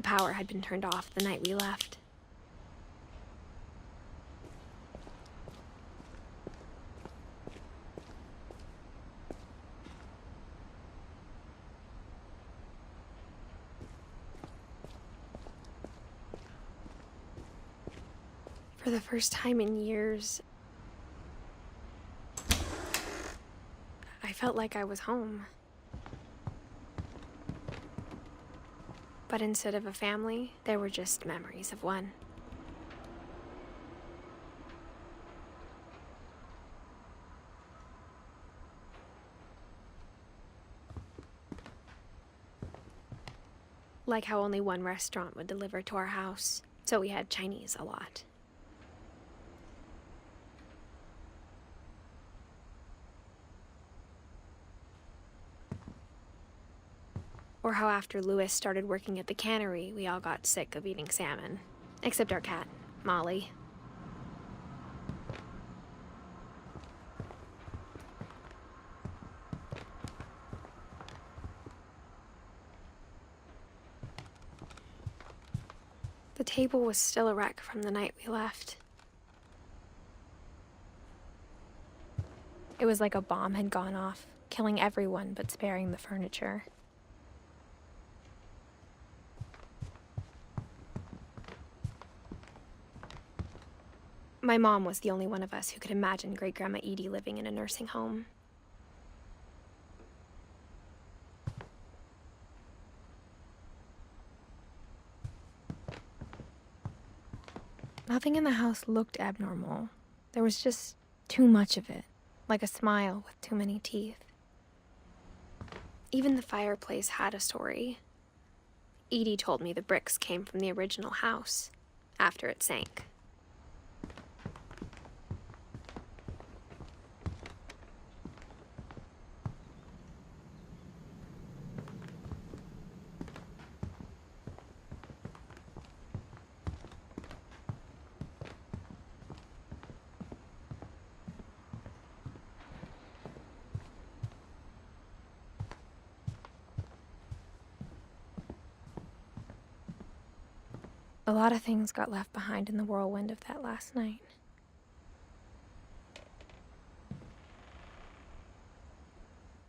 power had been turned off the night we left. For the first time in years, I felt like I was home. But instead of a family, there were just memories of one. Like how only one restaurant would deliver to our house, so we had Chinese a lot. Or how after Louis started working at the cannery, we all got sick of eating salmon. Except our cat, Molly. The table was still a wreck from the night we left. It was like a bomb had gone off, killing everyone but sparing the furniture. My mom was the only one of us who could imagine Great-Grandma Edie living in a nursing home. Nothing in the house looked abnormal. There was just too much of it, like a smile with too many teeth. Even the fireplace had a story. Edie told me the bricks came from the original house, after it sank. A lot of things got left behind in the whirlwind of that last night.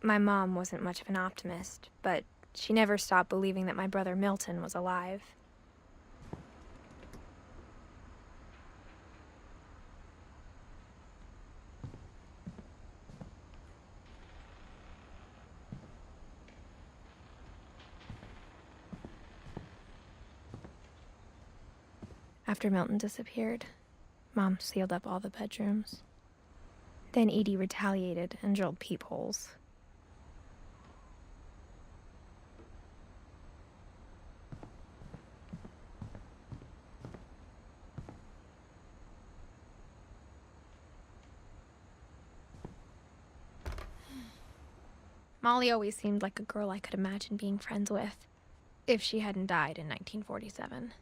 My mom wasn't much of an optimist, but she never stopped believing that my brother Milton was alive. After Milton disappeared, Mom sealed up all the bedrooms. Then Edie retaliated and drilled peepholes. Molly always seemed like a girl I could imagine being friends with, if she hadn't died in 1947.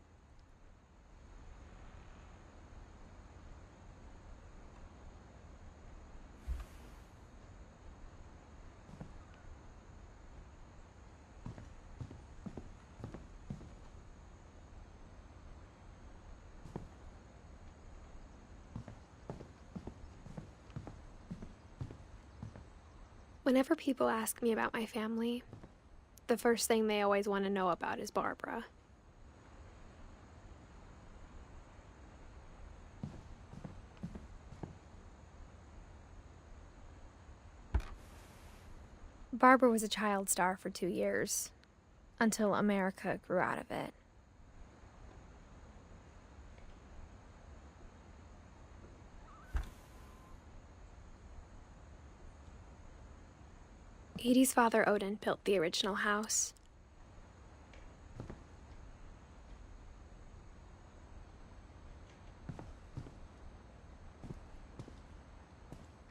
Whenever people ask me about my family, the first thing they always want to know about is Barbara. Barbara was a child star for 2 years, until America grew out of it. Edie's father, Odin, built the original house.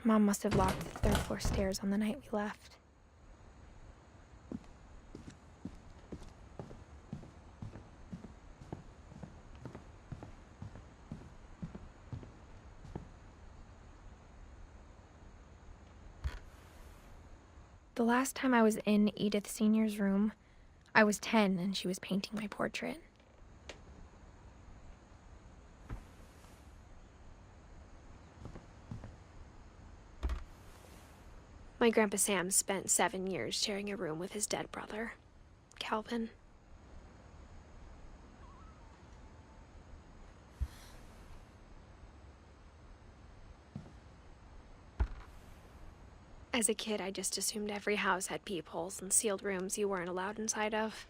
Mom must have locked the third floor stairs on the night we left. The last time I was in Edith Sr.'s room, I was 10 and she was painting my portrait. My Grandpa Sam spent 7 years sharing a room with his dead brother, Calvin. As a kid, I just assumed every house had peepholes and sealed rooms you weren't allowed inside of.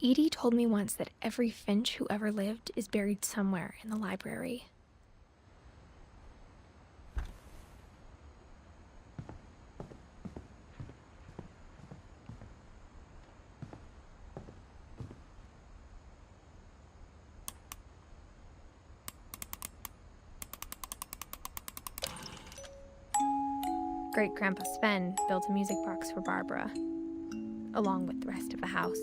Edie told me once that every Finch who ever lived is buried somewhere in the library. Great-Grandpa Sven built a music box for Barbara, along with the rest of the house.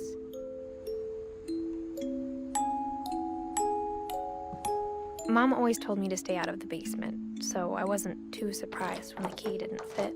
Mom always told me to stay out of the basement, so I wasn't too surprised when the key didn't fit.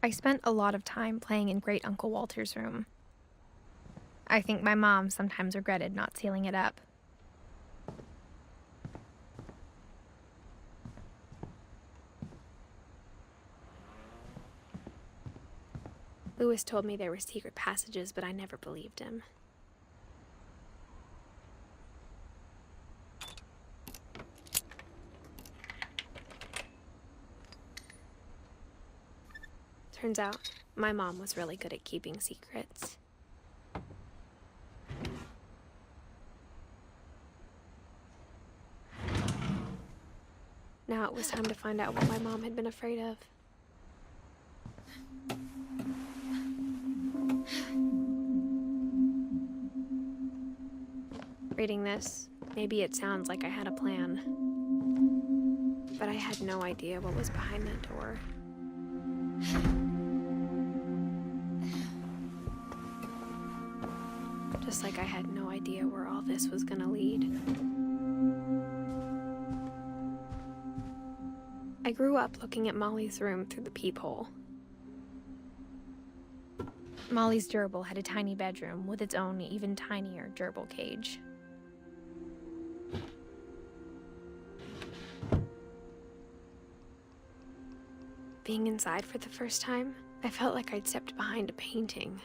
I spent a lot of time playing in Great Uncle Walter's room. I think my mom sometimes regretted not sealing it up. Lewis told me there were secret passages, but I never believed him. Turns out, my mom was really good at keeping secrets. Now it was time to find out what my mom had been afraid of. Reading this, maybe it sounds like I had a plan. But I had no idea what was behind that door. Just like I had no idea where all this was gonna lead. I grew up looking at Molly's room through the peephole. Molly's gerbil had a tiny bedroom with its own even tinier gerbil cage. Being inside for the first time, I felt like I'd stepped behind a painting.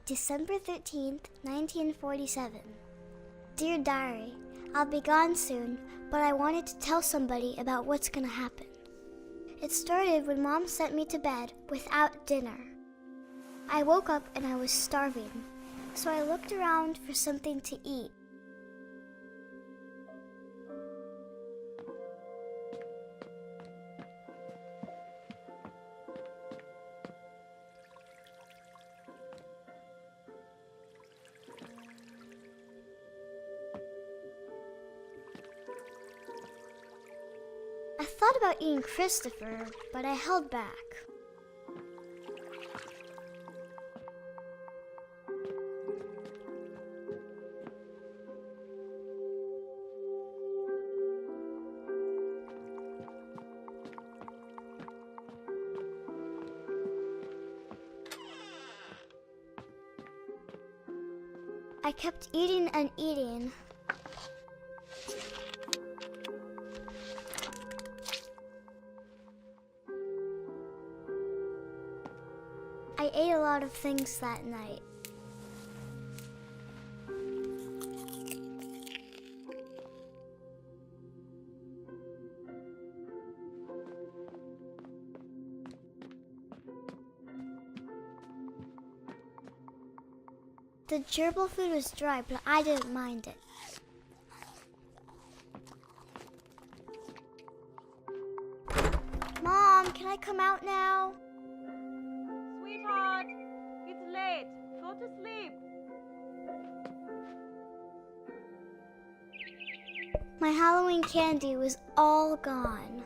December 13th, 1947. Dear Diary, I'll be gone soon, but I wanted to tell somebody about what's gonna happen. It started when Mom sent me to bed without dinner. I woke up and I was starving, so I looked around for something to eat. thought about eating Christopher, but I held back. I kept eating and eating. I ate a lot of things that night. The gerbil food was dry, but I didn't mind it. Mom, can I come out now? Sweetheart, it's late. Go to sleep. My Halloween candy was all gone.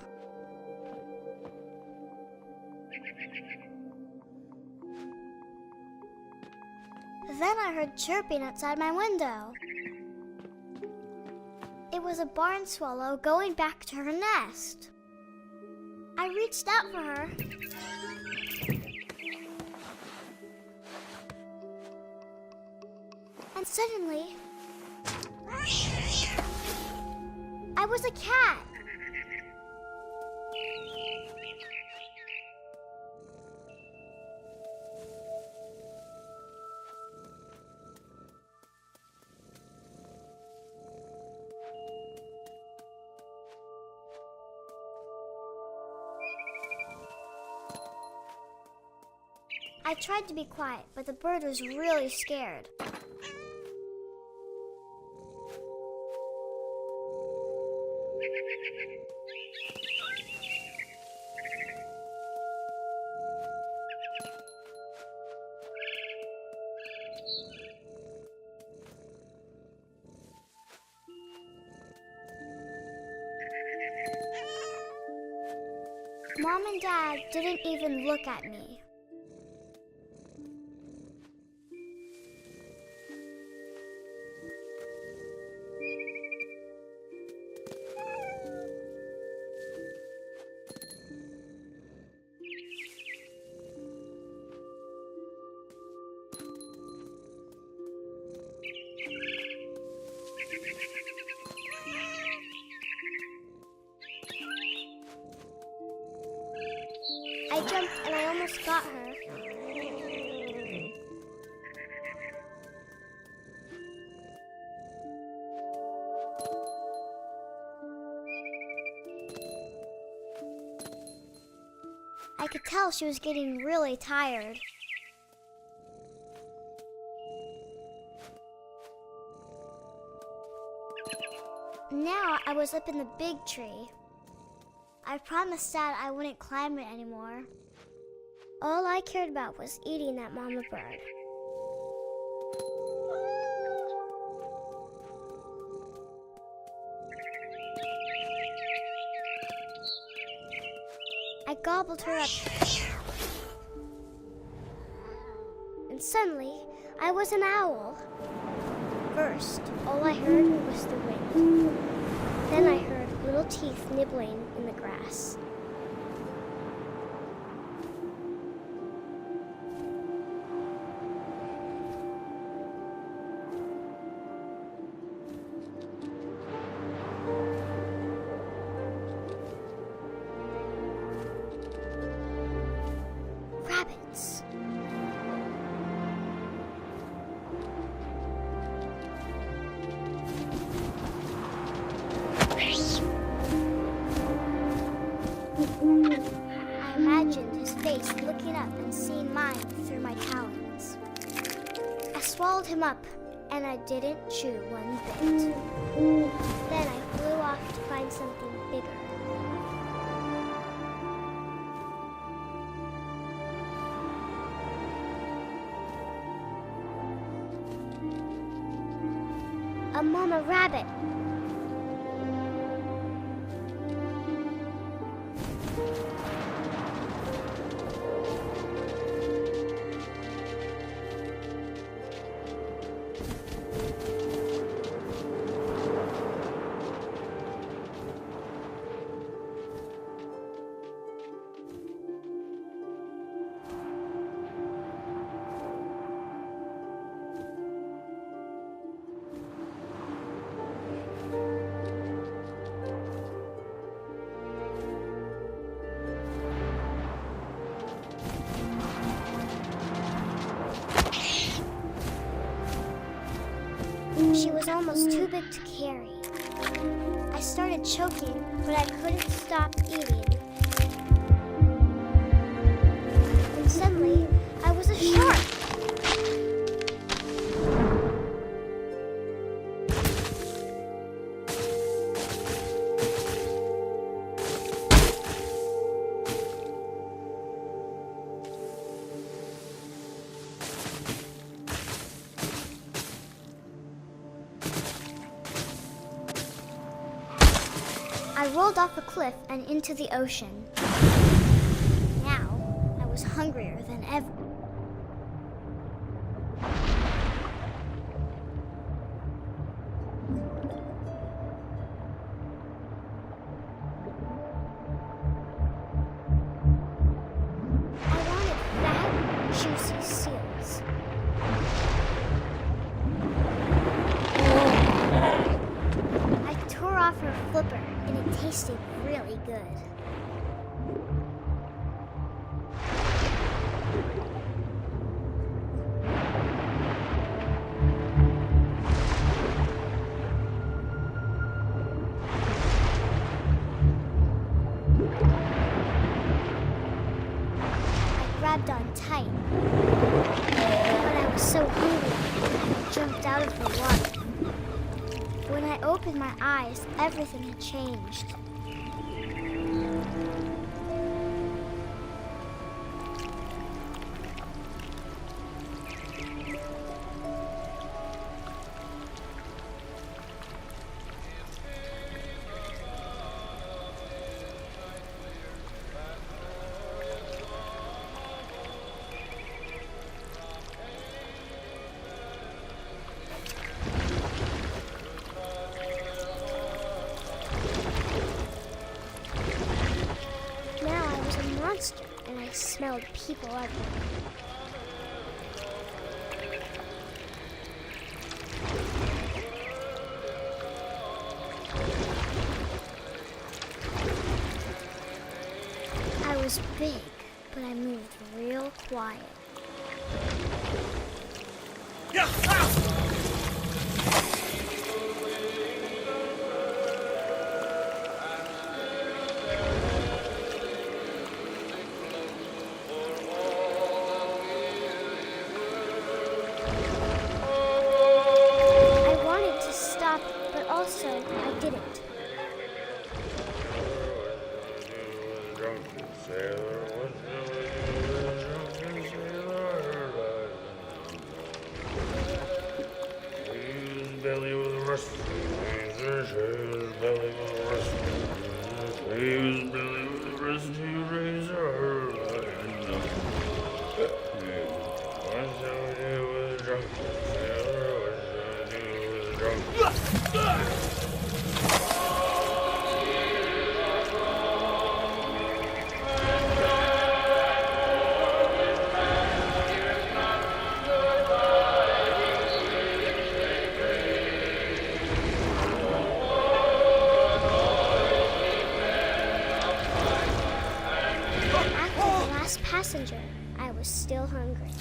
Then I heard chirping outside my window. It was a barn swallow going back to her nest. I reached out for her. And suddenly, I was a cat. I tried to be quiet, but the bird was really scared. Mom and Dad didn't even look at me. I jumped and I almost got her. I could tell she was getting really tired. Now I was up in the big tree. I promised Dad I wouldn't climb it anymore. All I cared about was eating that mama bird. I gobbled her up. And suddenly, I was an owl. First, all I heard was the wind. Then I heard little teeth nibbling in the grass. Rabbits. I imagined his face looking up and seeing mine through my talons. I swallowed him up, and I didn't chew one bit. Then I flew off to find something bigger. A mama rabbit. almost too big to carry. I started choking, but I couldn't stop eating. And suddenly, I was a shark. I rolled off a cliff and into the ocean. Now, I was hungrier than ever. I wanted fat, juicy seals. I tore off her flipper, and it tasted really good. I grabbed on tight, but I was so hungry, I jumped out of the water. When I opened my eyes, everything had changed. Monster, and I smelled people everywhere. I was big, but I moved real quiet. But also, I didn't. Passenger, I was still hungry.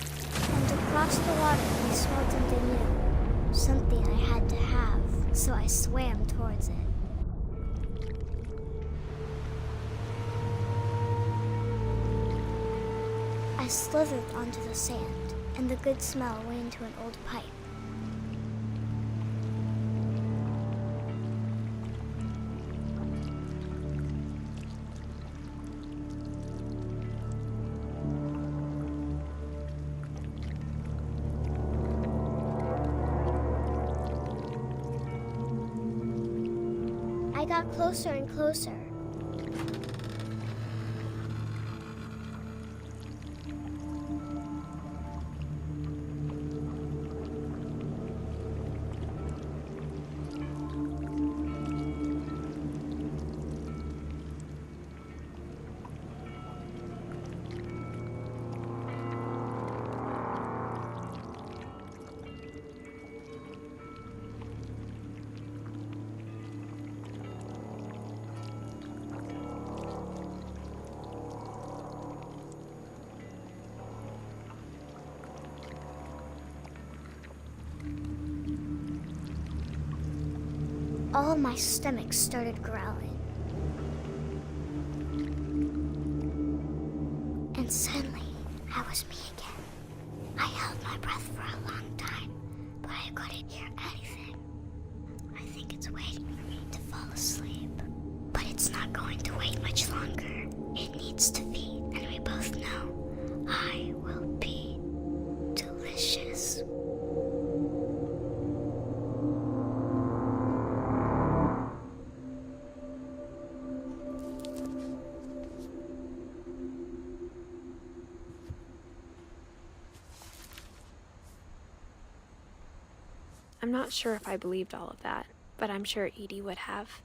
And across the water, I smelled something new. Something I had to have, so I swam towards it. I slithered onto the sand, and the good smell went into an old pipe. I got closer and closer. all my stomach started growling. And suddenly, I was me again. I held my breath for a long time, but I couldn't hear anything. I think it's waiting for me to fall asleep. But it's not going to wait much longer. It needs to feed, and we both know I will be delicious. I'm not sure if I believed all of that, but I'm sure Edie would have.